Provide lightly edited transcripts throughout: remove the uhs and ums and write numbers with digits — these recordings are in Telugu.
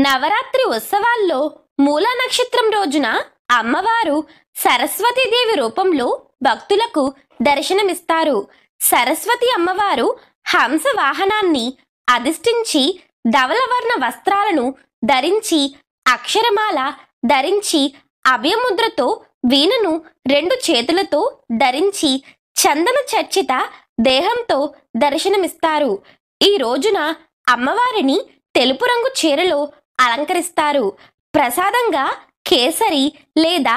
నవరాత్రి ఉత్సవాల్లో మూలా నక్షత్రం రోజున అమ్మవారు సరస్వతీదేవి రూపంలో భక్తులకు దర్శనమిస్తారు. సరస్వతి అమ్మవారు హంస వాహనాన్ని అధిష్ఠించి ధవలవర్ణ వస్త్రాలను ధరించి అక్షరమాల ధరించి అభయముద్రతో వీణను 2 చేతులతో ధరించి చందన చర్చిత దేహంతో దర్శనమిస్తారు. ఈ రోజున అమ్మవారిని తెలుపు రంగు చీరలో అలంకరిస్తారు. ప్రసాదంగా కేసరి లేదా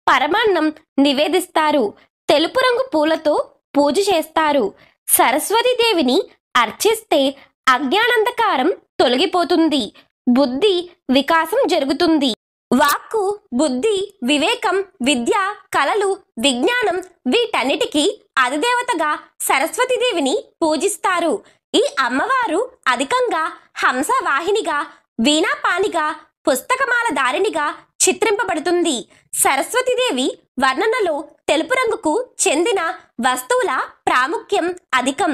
పరమాన్నం నివేదిస్తారు. తెలుపు రంగు పూలతో పూజ చేస్తారు. సరస్వతీదేవిని అర్చిస్తే అజ్ఞానంధకారం తొలగిపోతుంది. బుద్ధి వికాసం జరుగుతుంది. వాక్కు, బుద్ధి, వివేకం, విద్య, కళలు, విజ్ఞానం వీటన్నిటికీ అధిదేవతగా సరస్వతీదేవిని పూజిస్తారు. ఈ అమ్మవారు అధికంగా హంసవాహినిగా, వీణాపానిగా, పుస్తకమాల దారినిగా చిత్రింపబడుతుంది. సరస్వతీదేవి వర్ణనలో తెలుపు రంగుకు చెందిన వస్తువుల ప్రాముఖ్యం అధికం.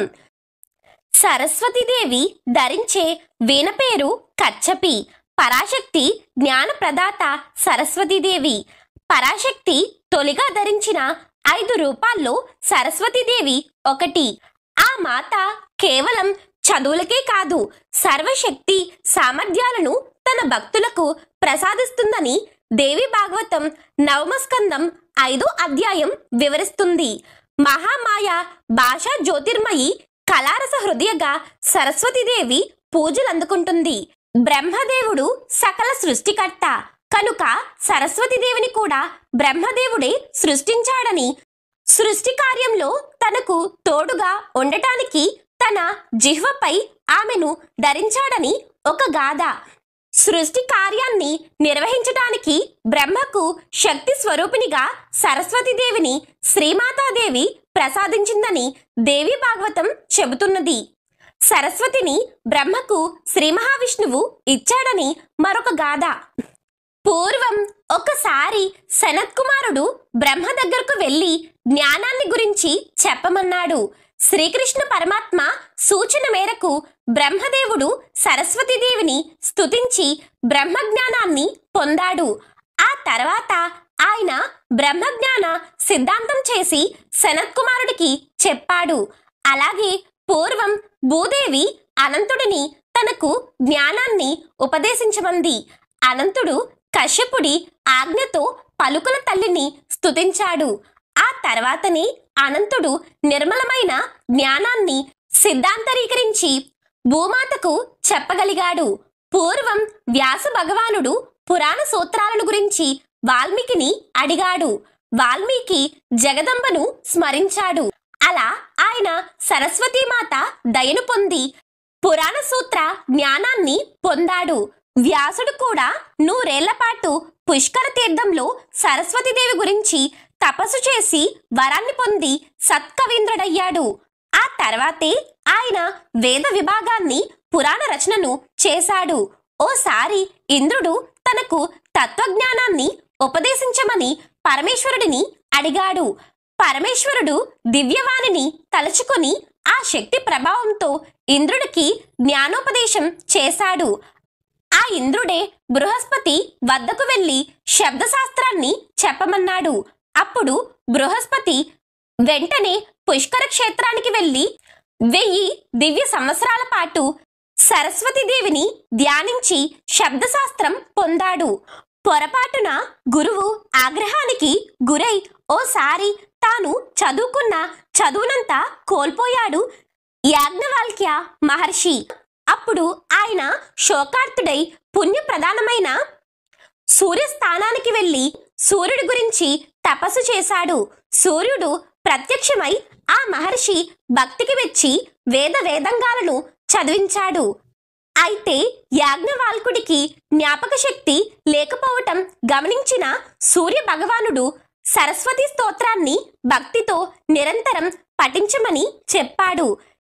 సరస్వతీదేవి ధరించే వీణ పేరు కచ్చపి. పరాశక్తి జ్ఞాన ప్రదాత సరస్వతీదేవి. పరాశక్తి తొలిగా ధరించిన 5 రూపాల్లో సరస్వతీదేవి ఒకటి. ఆ మాత కేవలం చదువులకే కాదు, సర్వశక్తి సామర్థ్యాలను తన భక్తులకు ప్రసాదిస్తుందని దేవి భాగవతం 9వ స్కందం 5వ అధ్యాయం వివరిస్తుంది. మహామాయ భాషా జ్యోతిర్మయి కళారస హృదయగా సరస్వతీదేవి పూజలు అందుకుంటుంది. బ్రహ్మదేవుడు సకల సృష్టికర్త కనుక సరస్వతీదేవిని కూడా బ్రహ్మదేవుడే సృష్టించాడని, సృష్టి కార్యంలో తనకు తోడుగా ఉండటానికి తన జిహ్వపై ఆమెను ధరించాడని ఒక గాథ. సృష్టి కార్యాన్ని నిర్వహించటానికి బ్రహ్మకు శక్తి స్వరూపిణిగా సరస్వతీదేవిని శ్రీమాతాదేవి ప్రసాదించిందని దేవి భాగవతం చెబుతున్నది. సరస్వతిని బ్రహ్మకు శ్రీ మహావిష్ణువు ఇచ్చాడని మరొక గాథ. పూర్వం ఒకసారి సనత్కుమారుడు బ్రహ్మ దగ్గరకు వెళ్లి జ్ఞానాన్ని గురించి చెప్పమన్నాడు. శ్రీకృష్ణ పరమాత్మ సూచన మేరకు బ్రహ్మదేవుడు సరస్వతీదేవిని స్తుతించి బ్రహ్మజ్ఞానాన్ని పొందాడు. ఆ తర్వాత ఆయన బ్రహ్మజ్ఞాన సిద్ధాంతం చేసి సనత్కుమారుడికి చెప్పాడు. అలాగే పూర్వం భూదేవి అనంతుడిని తనకు జ్ఞానాన్ని ఉపదేశించమంది. అనంతుడు కశ్యపుడి ఆజ్ఞతో పలుకుల తల్లిని స్తుతించాడు. ఆ తర్వాతనే అనంతుడు నిర్మలమైన జ్ఞానాన్ని సిద్ధాంతరీకరించి భూమాతకు చెప్పగలిగాడు. పూర్వం వ్యాస భగవానుడు పురాణ సూత్రాలను గురించి వాల్మీకిని అడిగాడు. వాల్మీకి జగదంబను స్మరించాడు. అలా ఆయన సరస్వతీమాత దయను పొంది పురాణ సూత్ర జ్ఞానాన్ని పొందాడు. వ్యాసుడు కూడా 100 ఏళ్ల పాటు పుష్కర తీర్థంలో సరస్వతీదేవి గురించి తపస్సు చేసి వరాన్ని పొంది సత్కవీంద్రుడయ్యాడు. ఆ తర్వాతే ఆయన వేద విభాగాన్ని పురాణ రచనను చేశాడు. ఓసారి ఇంద్రుడు తనకు తత్వజ్ఞానాన్ని ఉపదేశించమని పరమేశ్వరుడిని అడిగాడు. పరమేశ్వరుడు దివ్యవాణిని తలుచుకొని ఆ శక్తి ప్రభావంతో ఇంద్రుడికి జ్ఞానోపదేశం చేశాడు. ఆ ఇంద్రుడే బృహస్పతి వద్దకు వెళ్లి శబ్దశాస్త్రాన్ని చెప్పమన్నాడు. అప్పుడు బృహస్పతి వెంటనే పుష్కర క్షేత్రానికి వెళ్లి 1000 దివ్య సంవత్సరాల పాటు సరస్వతీదేవిని ధ్యానించి శబ్దశాస్త్రం పొందాడు. పొరపాటున గురువు ఆగ్రహానికి గురై ఓసారి తాను చదువుకున్న చదువునంతా కోల్పోయాడు యాజ్ఞవల్క్య మహర్షి. అప్పుడు ఆయన శోకార్తుడై పుణ్యప్రధానమైన సూర్యస్థానానికి వెళ్లి సూర్యుడి గురించి తపస్సు చేశాడు. సూర్యుడు ప్రత్యక్షమై ఆ మహర్షి భక్తికి మెచ్చి వేదంగాలను చదివించాడు. అయితే యాజ్ఞవల్కుడికి జ్ఞాపక శక్తి లేకపోవటం గమనించిన సూర్య భగవానుడు సరస్వతి స్తోత్రాన్ని భక్తితో నిరంతరం పఠించమని చెప్పాడు.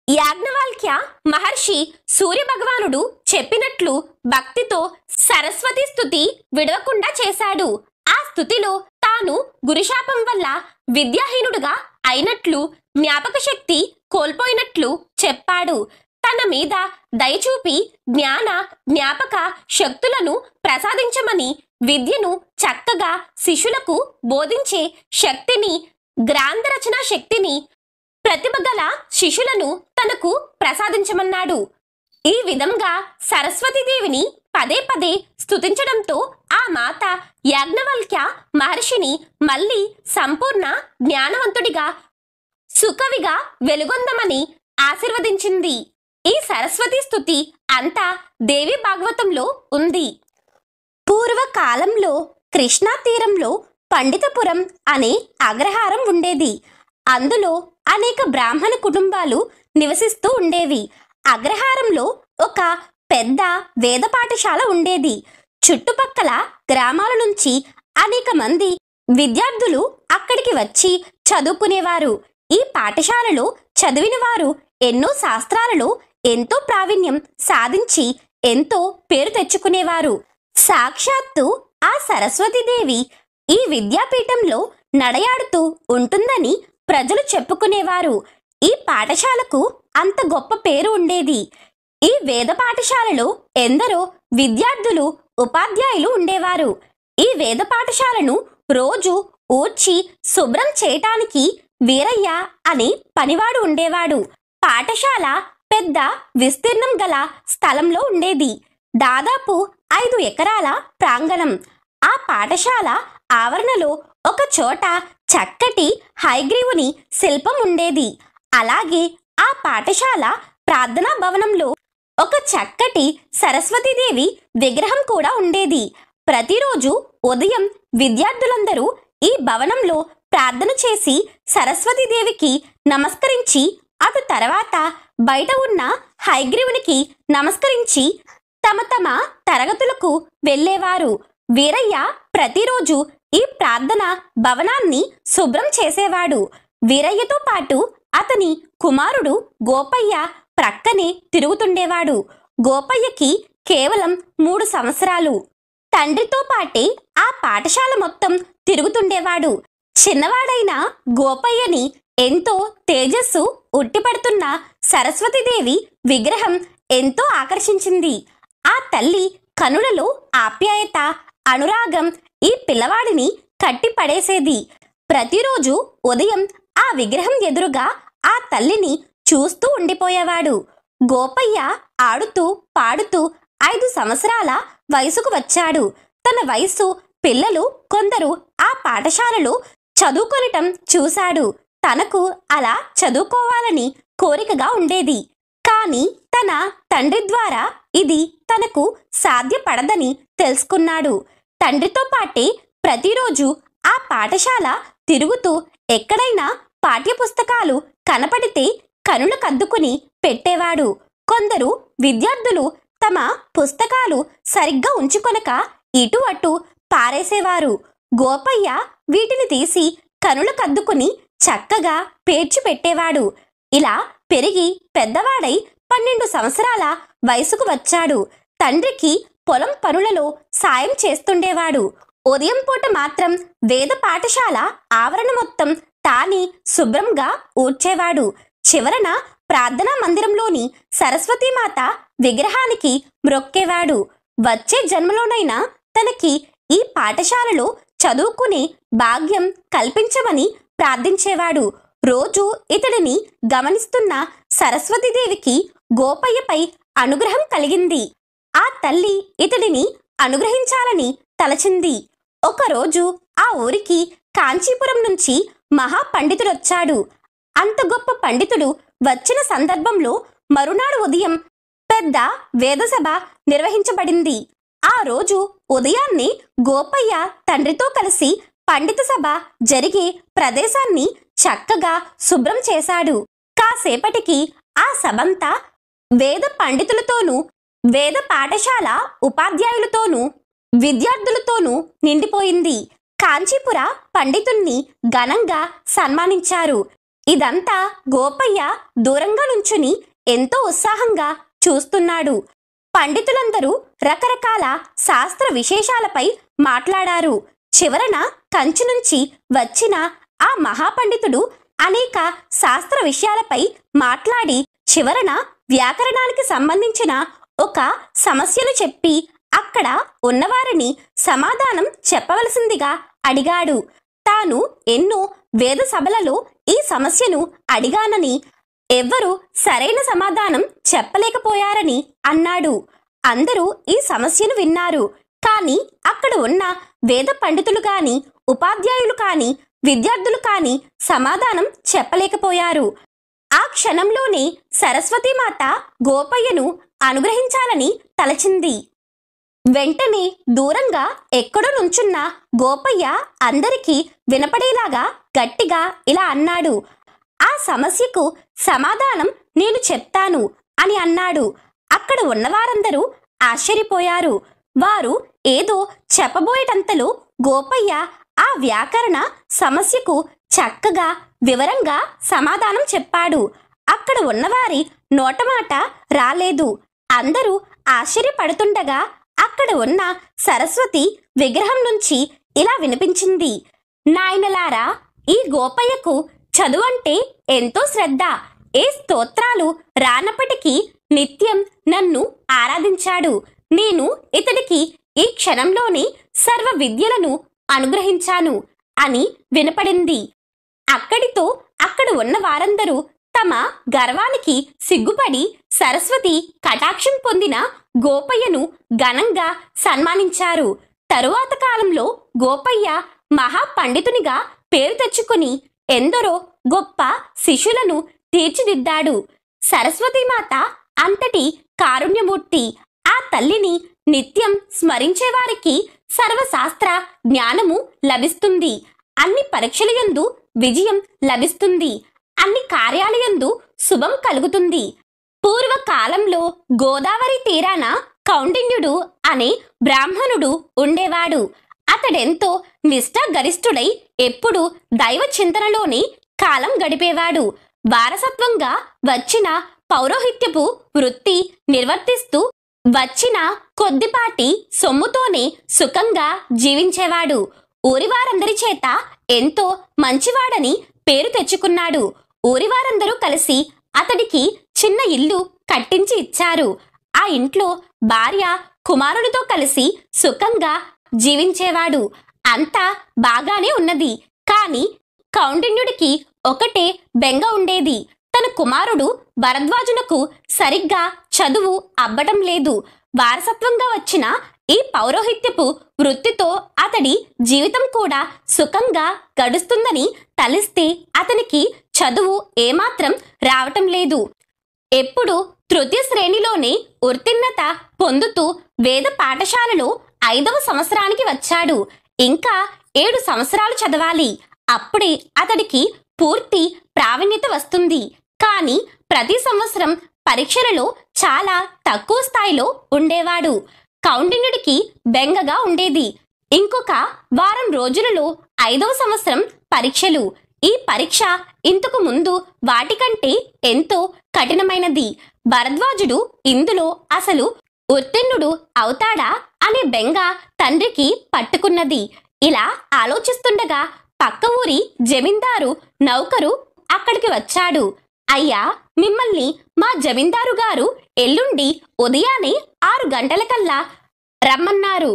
యాజ్ఞవల్క్య మహర్షి సూర్య భగవానుడు చెప్పినట్లు భక్తితో సరస్వతి స్తుతి విడవకుండా చేశాడు. ఆ స్తుతిలో తాను గురుశాపం వల్ల విద్యాహీనుడుగా అయినట్లు, జ్ఞాపక శక్తి కోల్పోయినట్లు చెప్పాడు. తన తన మీద దయచూపి జ్ఞాన జ్ఞాపక శక్తులను ప్రసాదించమని, విద్యను చక్కగా శిష్యులకు బోధించే శక్తిని, గ్రంథరచనా శక్తిని, ప్రతిభ గల శిష్యులను తనకు ప్రసాదించమన్నాడు. ఈ విధంగా సరస్వతీదేవిని పదే పదే స్తుతించడంతో ఆ మాత యాజ్ఞవల్క్య మహర్షిని మళ్ళీ సంపూర్ణ జ్ఞానవంతుడిగా, సుకవిగా వెలుగొందమని ఆశీర్వదించింది. ఈ సరస్వతి స్తుతి అంతా దేవి భాగవతంలో ఉంది. పూర్వకాలంలో కృష్ణా తీరంలో పండితపురం అనే అగ్రహారం ఉండేది. అందులో అనేక బ్రాహ్మణ కుటుంబాలు నివసిస్తూ ఉండేవి. అగ్రహారంలో ఒక పెద్ద వేద పాఠశాల ఉండేది. చుట్టుపక్కల గ్రామాల నుంచి అనేక మంది విద్యార్థులు అక్కడికి వచ్చి చదువుకునేవారు. ఈ పాఠశాలలో చదివిన వారు ఎన్నో శాస్త్రాలలో ఎంతో ప్రావీణ్యం సాధించి ఎంతో పేరు తెచ్చుకునేవారు. సాక్షాత్తు ఆ సరస్వతీదేవి ఈ విద్యాపీఠంలో నడయాడుతూ ఉంటుందని ప్రజలు చెప్పుకునేవారు. ఈ పాఠశాలకు అంత గొప్ప పేరు ఉండేది. ఈ వేద పాఠశాలలో ఎందరో విద్యార్థులు, ఉపాధ్యాయులు ఉండేవారు. ఈ వేద పాఠశాలను రోజు ఊడ్చి శుభ్రం చేయటానికి వీరయ్య అనే పనివాడు ఉండేవాడు. పాఠశాల పెద్ద విస్తీర్ణం గల స్థలంలో ఉండేది. దాదాపు 5 ఎకరాల ప్రాంగణం. ఆ పాఠశాల ఆవరణలో ఒక చోట చక్కటి హయగ్రీవుని శిల్పం ఉండేది. అలాగే ఆ పాఠశాల ప్రార్థనా భవనంలో ఒక చక్కటి సరస్వతీదేవి విగ్రహం కూడా ఉండేది. ప్రతిరోజు ఉదయం విద్యార్థులందరూ ఈ భవనంలో ప్రార్థన చేసి సరస్వతీదేవికి నమస్కరించి అటు తర్వాత బయట ఉన్న హయగ్రీవునికి నమస్కరించి తమ తమ తరగతులకు వెళ్ళేవారు. వీరయ్య ప్రతిరోజు ఈ ప్రార్థన భవనాన్ని శుభ్రం చేసేవాడు. వీరయ్యతో పాటు అతని కుమారుడు గోపయ్య ప్రక్కనే తిరుగుతుండేవాడు. గోపయ్యకి కేవలం 3 సంవత్సరాలు. తండ్రితో పాటే ఆ పాఠశాల మొత్తం తిరుగుతుండేవాడు. చిన్నవాడైన గోపయ్యని ఎంతో తేజస్సు ఉట్టిపడుతున్న సరస్వతీదేవి విగ్రహం ఎంతో ఆకర్షించింది. ఆ తల్లి కనులలో ఆప్యాయత, అనురాగం ఈ పిల్లవాడిని కట్టి పడేసేది. ప్రతిరోజు ఉదయం ఆ విగ్రహం ఎదురుగా ఆ తల్లిని చూస్తూ ఉండిపోయేవాడు. గోపయ్య ఆడుతూ పాడుతూ 5 సంవత్సరాల వయసుకు వచ్చాడు. తన వయసు పిల్లలు కొందరు ఆ పాఠశాలలో చదువుకొనటం చూశాడు. తనకు అలా చదువుకోవాలని కోరికగా ఉండేది. కానీ తన తండ్రి ద్వారా ఇది తనకు సాధ్యపడదని తెలుసుకున్నాడు. తండ్రితో పాటే ప్రతిరోజు ఆ పాఠశాల తిరుగుతూ ఎక్కడైనా పాఠ్యపుస్తకాలు కనపడితే కనులకద్దుకుని పెట్టేవాడు. కొందరు విద్యార్థులు తమ పుస్తకాలు సరిగ్గా ఉంచుకొనక ఇటు అటు పారేసేవారు. గోపయ్య వీటిని తీసి కనులకద్దుకుని చక్కగా పేర్చి పెట్టేవాడు. ఇలా పెరిగి పెద్దవాడై 12 సంవత్సరాల వయసుకు వచ్చాడు. తండ్రికి పొలం పనులలో సాయం చేస్తుండేవాడు. ఉదయం పూట మాత్రం వేద పాఠశాల ఆవరణ మొత్తం తానే శుభ్రంగా ఊడ్చేవాడు. చివరన ప్రార్థనా మందిరంలోని సరస్వతీమాత విగ్రహానికి మ్రొక్కేవాడు. వచ్చే జన్మలోనైనా తనకి ఈ పాఠశాలలో చదువుకునే భాగ్యం కల్పించమని ప్రార్థించేవాడు. రోజు ఇతడిని గమనిస్తున్న సరస్వతీదేవికి గోపయ్యపై అనుగ్రహం కలిగింది. ఆ తల్లి ఇతడిని అనుగ్రహించాలని తలచింది. ఒకరోజు ఆ ఊరికి కాంచీపురం నుంచి మహాపండితుడొచ్చాడు. అంత గొప్ప పండితుడు వచ్చిన సందర్భంలో మరునాడు ఉదయం పెద్ద వేదసభ నిర్వహించబడింది. ఆ రోజు ఉదయాన్నే గోపయ్య తండ్రితో కలిసి పండిత సభ జరిగే ప్రదేశాన్ని చక్కగా శుభ్రం చేశాడు. కాసేపటికి ఆ సభంతా వేద పండితులతోనూ, వేద పాఠశాల ఉపాధ్యాయులతోనూ, విద్యార్థులతోనూ నిండిపోయింది. కాంచీపుర పండితుణ్ణి ఘనంగా సన్మానించారు. ఇదంతా గోపయ్య దూరంగా నుంచుని ఎంతో ఉత్సాహంగా చూస్తున్నాడు. పండితులందరూ రకరకాల శాస్త్ర విశేషాలపై మాట్లాడారు. చివరన కంచి నుంచి వచ్చిన ఆ మహాపండితుడు అనేక శాస్త్ర విషయాలపై మాట్లాడి చివరన వ్యాకరణానికి సంబంధించిన ఒక సమస్యను చెప్పి అక్కడ ఉన్నవారిని సమాధానం చెప్పవలసిందిగా అడిగాడు. తాను ఎన్నో వేద సభలలో ఈ సమస్యను అడిగానని ఎవ్వరూ సరైన సమాధానం చెప్పలేకపోయారని అన్నాడు. అందరూ ఈ సమస్యను విన్నారు. కానీ అక్కడ ఉన్న వేద పండితులు కాని, ఉపాధ్యాయులు కాని, విద్యార్థులు కాని సమాధానం చెప్పలేకపోయారు. ఆ క్షణంలోనే సరస్వతీమాత గోపయ్యను అనుగ్రహించాలని తలచింది. వెంటనే దూరంగా ఎక్కడో నుంచున్న గోపయ్య అందరికీ వినపడేలాగా గట్టిగా ఇలా అన్నాడు. ఆ సమస్యకు సమాధానం నేను చెప్తాను అని అన్నాడు. అక్కడ ఉన్నవారందరూ ఆశ్చర్యపోయారు. వారు ఏదో చెప్పబోయేటంతలో గోపయ్య ఆ వ్యాకరణ సమస్యకు చక్కగా వివరంగా సమాధానం చెప్పాడు. అక్కడ ఉన్నవారి నోటమాట రాలేదు. అందరూ ఆశ్చర్యపడుతుండగా అక్కడ ఉన్న సరస్వతి విగ్రహం నుంచి ఇలా వినిపించింది. నాయనలారా, ఈ గోపయ్యకు చదువంటే ఎంతో శ్రద్ధ. ఏ స్తోత్రాలు రానప్పటికీ నిత్యం నన్ను ఆరాధించాడు. నేను ఇతడికి ఈ క్షణంలోనే సర్వ విద్యలను అనుగ్రహించాను అని వినపడింది. అక్కడితో అక్కడ ఉన్న వారందరూ తమ గర్వానికి సిగ్గుపడి సరస్వతి కటాక్షం పొందిన గోపయ్యను ఘనంగా సన్మానించారు. తరువాత కాలంలో గోపయ్య మహాపండితునిగా పేరు తెచ్చుకుని ఎందరో గొప్ప శిష్యులను తీర్చిదిద్దాడు. సరస్వతీమాత అంతటి కారుణ్యమూర్తి. ఆ తల్లిని నిత్యం స్మరించేవారికి సర్వశాస్త్ర జ్ఞానము లభిస్తుంది. అన్ని పరీక్షలయందు విజయం లభిస్తుంది. అన్ని కార్యాలయందు శుభం కలుగుతుంది. పూర్వకాలంలో గోదావరి తీరాన కౌండిన్యుడు అనే బ్రాహ్మణుడు ఉండేవాడు. అతడెంతో నిష్ఠాగరిష్ఠుడై ఎప్పుడు దైవ చింతనలోనే కాలం గడిపేవాడు. వారసత్వంగా వచ్చిన పౌరోహిత్యపు వృత్తి నిర్వర్తిస్తూ వచ్చిన కొద్దిపాటి సొమ్ముతోనే సుఖంగా జీవించేవాడు. ఊరివారందరి చేత ఎంతో మంచివాడని పేరు తెచ్చుకున్నాడు. ఊరివారందరూ కలిసి అతడికి చిన్న ఇల్లు కట్టించి ఇచ్చారు. ఆ ఇంట్లో భార్య కుమారుడితో కలిసి సుఖంగా జీవించేవాడు. అంతా బాగానే ఉన్నది. కాని కౌండిన్యుడికి ఒకటే బెంగ ఉండేది. తన కుమారుడు భరద్వాజునకు సరిగ్గా చదువు అబ్బటం లేదు. వారసత్వంగా వచ్చిన ఈ పౌరోహిత్యపు వృత్తితో అతడి జీవితం కూడా సుఖంగా గడుస్తుందని తలిస్తే అతనికి చదువు ఏమాత్రం రావటం లేదు. ఎప్పుడు తృతీయ శ్రేణిలోనే ఉత్తీర్ణత పొందుతూ వేద పాఠశాలలో 5వ సంవత్సరానికి వచ్చాడు. ఇంకా 7 సంవత్సరాలు చదవాలి. అప్పుడే అతడికి పూర్తి ప్రావీణ్యత వస్తుంది. కానీ ప్రతి సంవత్సరం పరీక్షలలో చాలా తక్కువ స్థాయిలో ఉండేవాడు. కౌండిన్యుడికి బెంగగా ఉండేది. ఇంకొక వారం రోజులలో 5వ సంవత్సరం పరీక్షలు. ఈ పరీక్ష ఇంతకు ముందు వాటికంటే ఎంతో కఠినమైనది. భరద్వాజుడు ఇందులో అసలు ఉత్తీర్ణుడు అవుతాడా అనే బెంగ తండ్రికి పట్టుకున్నది. ఇలా ఆలోచిస్తుండగా పక్క ఊరి జమీందారు నౌకరు అక్కడికి వచ్చాడు. అయ్యా, మిమ్మల్ని మా జమీందారు గారు ఎల్లుండి ఉదయాన్నే 6 గంటలకల్లా రమ్మన్నారు.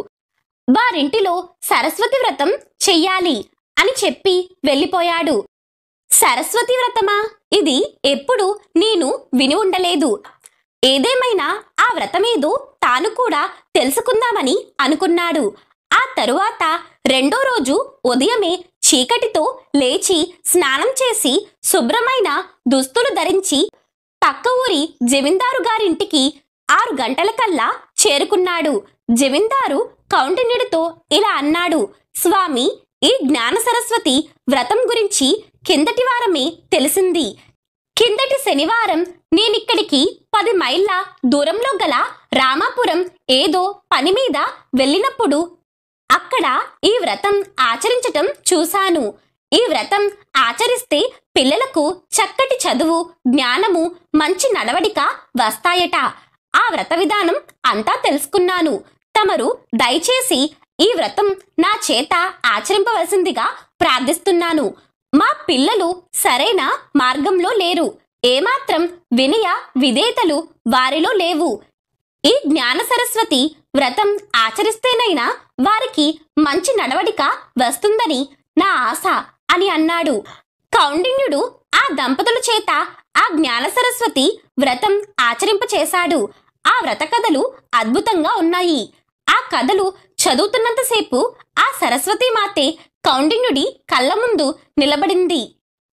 వారింటిలో సరస్వతి వ్రతం చెయ్యాలి అని చెప్పి వెళ్ళిపోయాడు. సరస్వతి వ్రతమా? ఇది ఎప్పుడు నేను విని ఉండలేదు. ఏదేమైనా ఆ వ్రతమేదో తాను కూడా తెలుసుకుందామని అనుకున్నాడు. ఆ తరువాత 2వ రోజు ఉదయమే చీకటితో లేచి స్నానం చేసి శుభ్రమైన దుస్తులు ధరించి పక్క ఊరి జమీందారు గారింటికి 6 గంటలకల్లా చేరుకున్నాడు. జమీందారు కౌండిన్యుడితో ఇలా అన్నాడు. స్వామి, ఈ జ్ఞాన సరస్వతి వ్రతం గురించి కిందటి వారమే తెలిసింది. కిందటి శనివారం నేనిక్కడికి 10 మైళ్ళ దూరంలో గల రామాపురం ఏదో పని మీద వెళ్ళినప్పుడు అక్కడ ఈ వ్రతం ఆచరించటం చూశాను. ఈ వ్రతం ఆచరిస్తే పిల్లలకు చక్కటి చదువు, జ్ఞానము, మంచి నడవడిక వస్తాయట. ఆ వ్రత విధానం అంతా తెలుసుకున్నాను. తమరు దయచేసి ఈ వ్రతం నా చేత ఆచరింపవలసిందిగా ప్రార్థిస్తున్నాను. మా పిల్లలు సరైన మార్గంలో లేరు. ఏమాత్రం వినయ విధేయతలు వారిలో లేవు. ఈ జ్ఞాన సరస్వతి వ్రతం ఆచరిస్తేనైనా వారికి మంచి నడవడిక వస్తుందని నా ఆశ అని అన్నాడు. కౌండిన్యుడు ఆ దంపతుల చేత ఆ జ్ఞాన సరస్వతి వ్రతం ఆచరింపచేశాడు. ఆ వ్రత కథలు అద్భుతంగా ఉన్నాయి. ఆ కథలు చదువుతున్నంతసేపు ఆ సరస్వతీ మాతే కౌండిన్యుడి కళ్ళ ముందు నిలబడింది.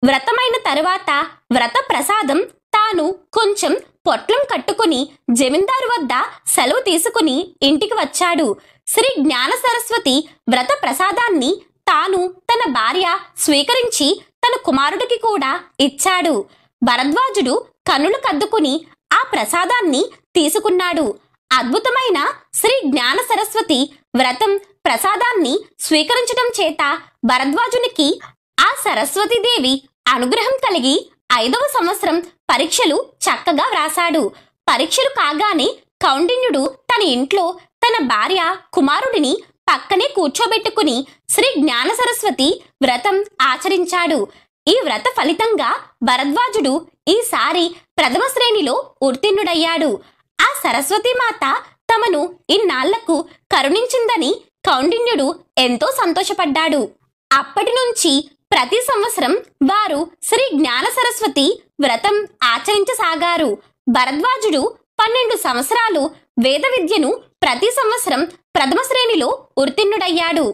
వ్రతమైన తరువాత వ్రత ప్రసాదం తాను కొంచెం పొట్లం కట్టుకుని జమీందారు వద్ద సెలవు తీసుకుని ఇంటికి వచ్చాడు. శ్రీ జ్ఞాన సరస్వతి వ్రత ప్రసాదాన్ని తాను తన భార్య స్వీకరించి తన కుమారుడికి కూడా ఇచ్చాడు. భరద్వాజుడు కన్నులు కద్దుకుని ఆ ప్రసాదాన్ని తీసుకున్నాడు. అద్భుతమైన శ్రీ జ్ఞాన సరస్వతి వ్రతం ప్రసాదాన్ని స్వీకరించడం చేత భరద్వాజునికి ఆ సరస్వతీదేవి అనుగ్రహం కలిగి 5వ సంవత్సరం పరీక్షలు చక్కగా వ్రాసాడు. పరీక్షలు కాగానే కౌండిన్యుడు తన ఇంట్లో తన భార్య కుమారుడిని పక్కనే కూర్చోబెట్టుకుని శ్రీ జ్ఞాన సరస్వతి వ్రతం ఆచరించాడు. ఈ వ్రత ఫలితంగా భరద్వాజుడు ఈసారి ప్రథమ శ్రేణిలో ఉత్తీర్ణుడయ్యాడు. ఆ సరస్వతీ మాత తమను ఇన్నాళ్లకు కరుణించిందని కౌండిన్యుడు ఎంతో సంతోషపడ్డాడు. అప్పటి నుంచి ప్రతి సంవత్సరం వారు శ్రీ జ్ఞాన సరస్వతి వ్రతం ఆచరించసాగారు. భరద్వాజుడు 12 సంవత్సరాలు వేద విద్యను ప్రతి సంవత్సరం ప్రథమ శ్రేణిలో ఉత్తీర్ణుడయ్యాడు.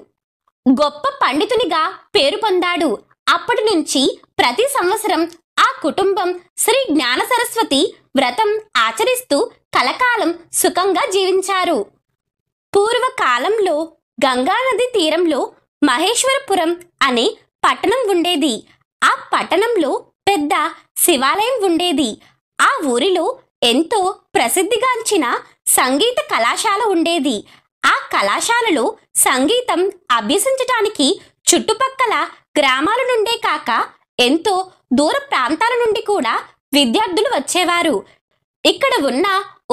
గొప్ప పండితునిగా పేరు పొందాడు. అప్పటి నుంచి ప్రతి సంవత్సరం ఆ కుటుంబం శ్రీ జ్ఞాన సరస్వతి వ్రతం ఆచరిస్తూ కలకాలం సుఖంగా జీవించారు. పూర్వకాలంలో గంగానది తీరంలో మహేశ్వరపురం అనే పట్టణం ఉండేది. ఆ పట్టణంలో పెద్ద శివాలయం ఉండేది. ఆ ఊరిలో ఎంతో ప్రసిద్ధిగాంచిన సంగీత కళాశాల ఉండేది. ఆ కళాశాలలో సంగీతం అభ్యసించటానికి చుట్టుపక్కల గ్రామాల నుండే కాక ఎంతో దూర ప్రాంతాల నుండి కూడా విద్యార్థులు వచ్చేవారు. ఇక్కడ ఉన్న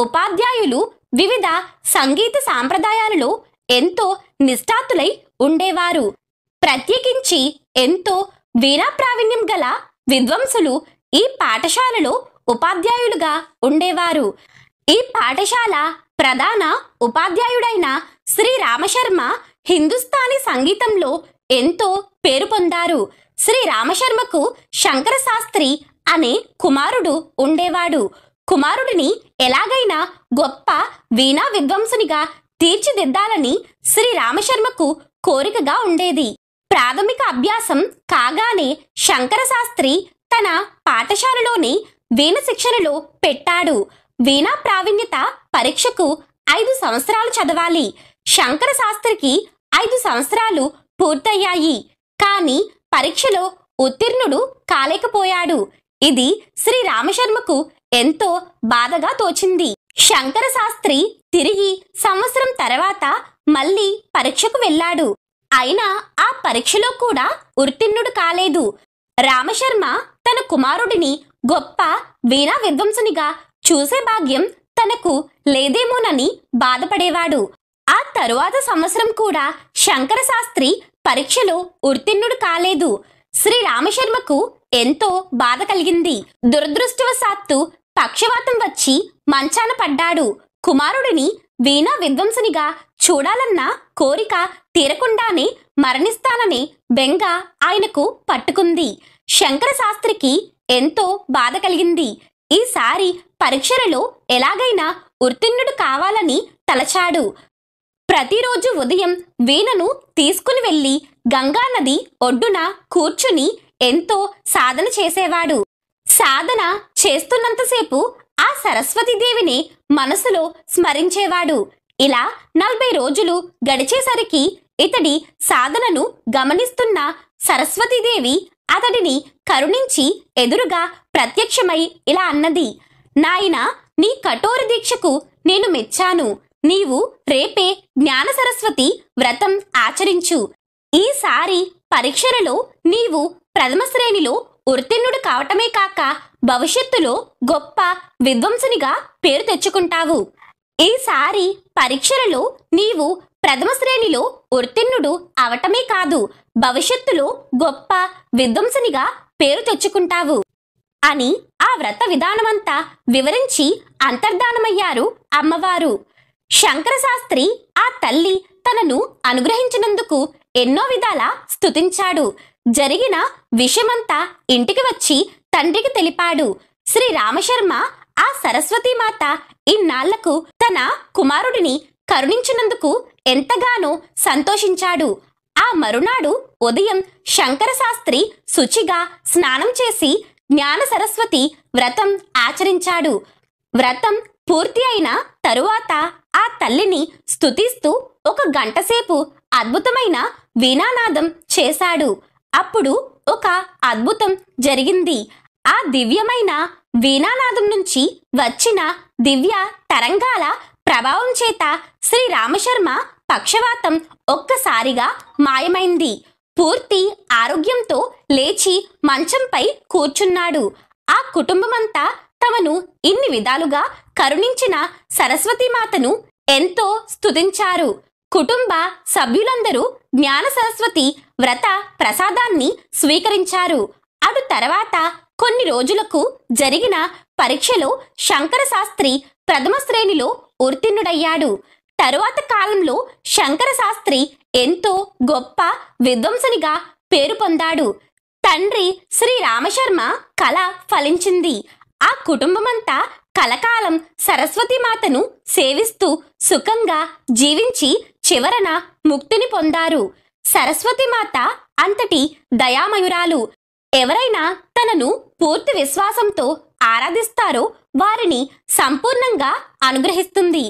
ఉపాధ్యాయులు వివిధ సంగీత సాంప్రదాయాలలో ఎంతో నిష్ఠాతులై ఉండేవారు. ప్రత్యేకించి ఎంతో వీణా ప్రావీణ్యం గల విద్వాంసులు ఈ పాఠశాలలో ఉపాధ్యాయులుగా ఉండేవారు. ఈ పాఠశాల ప్రధాన ఉపాధ్యాయుడైన శ్రీ రామశర్మ హిందుస్థానీ సంగీతంలో ఎంతో పేరు పొందారు. శ్రీ రామశర్మకు శంకర శాస్త్రి అనే కుమారుడు ఉండేవాడు. కుమారుడిని ఎలాగైనా గొప్ప వీణా విద్వాంసునిగా తీర్చిదిద్దాలని శ్రీ రామశర్మకు కోరికగా ఉండేది. ప్రాథమిక అభ్యాసం కాగానే శంకర శాస్త్రి తన పాఠశాలలోని వీణ శిక్షణలో పెట్టాడు. వీణా ప్రావీణ్యత పరీక్షకు 5 సంవత్సరాలు చదవాలి. శంకర శాస్త్రికి 5 సంవత్సరాలు పూర్తయ్యాయి. కానీ పరీక్షలో ఉత్తీర్ణుడు కాలేకపోయాడు. ఇది శ్రీ రామశర్మకు ఎంతో బాధగా తోచింది. శంకర శాస్త్రి తిరిగి సంవత్సరం తర్వాత మళ్ళీ పరీక్షకు వెళ్ళాడు. అయినా ఆ పరీక్షలో కూడా ఉత్తీర్ణుడు కాలేదు. రామశర్మ తన కుమారుడిని గొప్ప వీణా విద్వాంసునిగా చూసే భాగ్యం తనకు లేదేమోనని బాధపడేవాడు. ఆ తరువాత సంవత్సరం కూడా శంకర శాస్త్రి పరీక్షలో ఉత్తీర్ణుడు కాలేదు. శ్రీ రామశర్మకు ఎంతో బాధ కలిగింది. దురదృష్టవశాత్తు పక్షవాతం వచ్చి మంచాన పడ్డాడు. కుమారుడిని వీణా విద్వాంసునిగా చూడాలన్న కోరిక తీరకుండానే మరణిస్తాననే బెంగ ఆయనకు పట్టుకుంది. శంకర శాస్త్రికి ఎంతో బాధ కలిగింది. ఈసారి పరీక్షలలో ఎలాగైనా ఉత్తీర్ణుడు కావాలని తలచాడు. ప్రతిరోజు ఉదయం వీణను తీసుకుని వెళ్లి గంగానది ఒడ్డున కూర్చుని ఎంతో సాధన చేసేవాడు. సాధన చేస్తున్నంతసేపు ఆ సరస్వతీదేవిని మనసులో స్మరించేవాడు. ఇలా 40 రోజులు గడిచేసరికి ఇతడి సాధనను గమనిస్తున్న సరస్వతీదేవి అతడిని కరుణించి ఎదురుగా ప్రత్యక్షమై ఇలా అన్నది, నాయనా, నీ కఠోర దీక్షకు నేను మెచ్చాను. నీవు రేపే జ్ఞాన సరస్వతి వ్రతం ఆచరించు. ఈసారి పరీక్షలలో నీవు ప్రథమ శ్రేణిలో ఉత్తీర్ణుడు కావటమే కాక భవిష్యత్తులో గొప్ప విద్వాంసునిగా పేరు తెచ్చుకుంటావు. ఈసారి పరీక్షలలో నీవు ప్రథమ శ్రేణిలో ఉత్తీర్ణుడు అవటమే కాదు, భవిష్యత్తులో గొప్ప విద్వాంసునిగా పేరు తెచ్చుకుంటావు అని ఆ వ్రత విధానమంతా వివరించి అంతర్ధానమయ్యారు అమ్మవారు. శంకర శాస్త్రి ఆ తల్లి తనను అనుగ్రహించినందుకు ఎన్నో విధాలా స్తుతించాడు. జరిగిన విషయమంతా ఇంటికి వచ్చి తండ్రికి తెలిపాడు. శ్రీ రామశర్మ ఆ సరస్వతీమాత ఇన్నాళ్లకు తన కుమారుడిని కరుణించినందుకు ఎంతగానో సంతోషించాడు. ఆ మరునాడు ఉదయం శంకర శాస్త్రి శుచిగా స్నానం చేసి జ్ఞాన సరస్వతి వ్రతం ఆచరించాడు. వ్రతం పూర్తి అయిన తరువాత ఆ తల్లిని స్తుతిస్తూ 1 గంటసేపు అద్భుతమైన వీణానాదం చేశాడు. అప్పుడు ఒక అద్భుతం జరిగింది. ఆ దివ్యమైన వీణానాదం నుంచి వచ్చిన దివ్య తరంగాల ప్రభావం చేత శ్రీ రామశర్మ పక్షవాతం ఒక్కసారిగా మాయమైంది. పూర్తి ఆరోగ్యంతో లేచి మంచంపై కూర్చున్నాడు. ఆ కుటుంబమంతా తమను ఇన్ని విధాలుగా కరుణించిన సరస్వతీమాతను ఎంతో స్తుతించారు. కుటుంబ సభ్యులందరూ జ్ఞాన సరస్వతి వ్రత ప్రసాదాన్ని స్వీకరించారు. అటు తర్వాత కొన్ని రోజులకు జరిగిన పరీక్షలో శంకర శాస్త్రి ప్రథమ శ్రేణిలో ఉత్తీర్ణుడయ్యాడు. తరువాత కాలంలో శంకర శాస్త్రి ఎంతో గొప్ప విద్వాంసునిగా పేరు పొందాడు. తండ్రి శ్రీ రామశర్మ కళ ఫలించింది. ఆ కుటుంబమంతా కలకాలం సరస్వతీమాతను సేవిస్తూ సుఖంగా జీవించి చివరన ముక్తిని పొందారు. సరస్వతీమాత అంతటి దయామయురాలు. ఎవరైనా తనను పూర్తి విశ్వాసంతో ఆరాధిస్తారో వారిని సంపూర్ణంగా అనుగ్రహిస్తుంది.